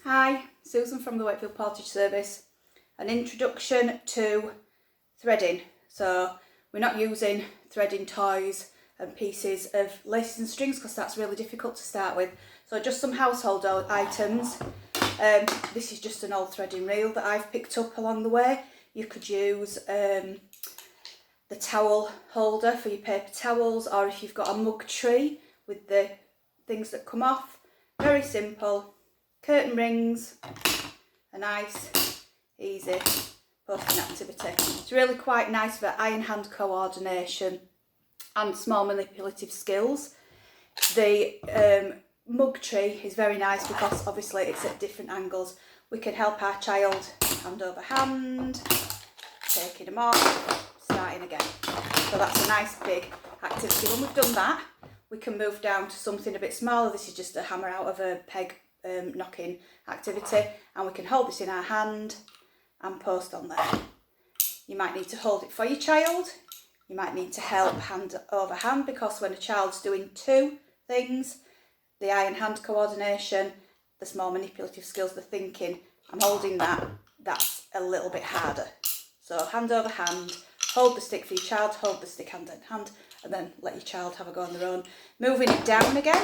Hi, Susan from the Wakefield Portage Service. An introduction to threading. So we're not using threading toys and pieces of laces and strings because that's really difficult to start with. So just some household items. This is just an old threading reel that I've picked up along the way. You could use the towel holder for your paper towels, or if you've got a mug tree with the things that come off. Very simple. Curtain rings, a nice, easy posting activity. It's really quite nice for eye-and-hand coordination and small manipulative skills. The mug tree is very nice because obviously it's at different angles. We can help our child hand over hand, taking them off, starting again. So that's a nice big activity. When we've done that, we can move down to something a bit smaller. This is just a hammer out of a peg knocking activity, and we can hold this in our hand and post on there. You might need to hold it for your child. You might need to help hand over hand, because when a child's doing two things, the eye and hand coordination, the small manipulative skills, the thinking, I'm holding that, that's a little bit harder. So hand over hand, hold the stick for your child, hold the stick hand in hand, and then let your child have a go on their own. Moving it down again.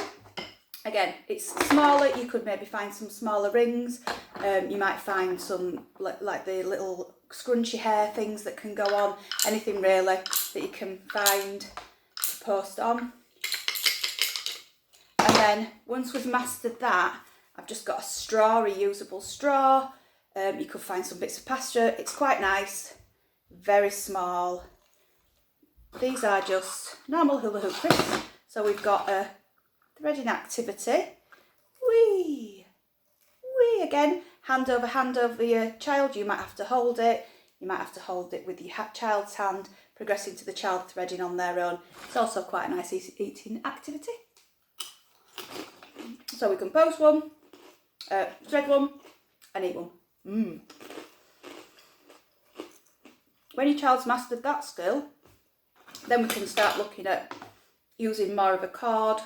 Again, it's smaller. You could maybe find some smaller rings. You might find some like the little scrunchy hair things that can go on. Anything really that you can find to post on. And then once we've mastered that, I've just got a straw, reusable straw. You could find some bits of pasta. It's quite nice. Very small. These are just normal hula hoop crisps. So we've got a threading activity. Whee! Whee! Again, hand over your child. You might have to hold it. You might have to hold it with your child's hand, progressing to the child threading on their own. It's also quite a nice eating activity. So we can post one, thread one, and eat one. When your child's mastered that skill, then we can start looking at using more of a cord.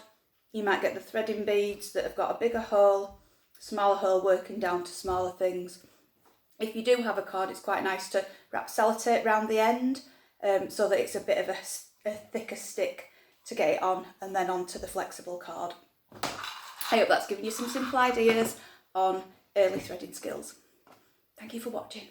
You might get the threading beads that have got a bigger hole, smaller hole, working down to smaller things. If you do have a cord, it's quite nice to wrap sellotape around the end so that it's a bit of a thicker stick to get it on, and then onto the flexible cord. I hope that's given you some simple ideas on early threading skills. Thank you for watching.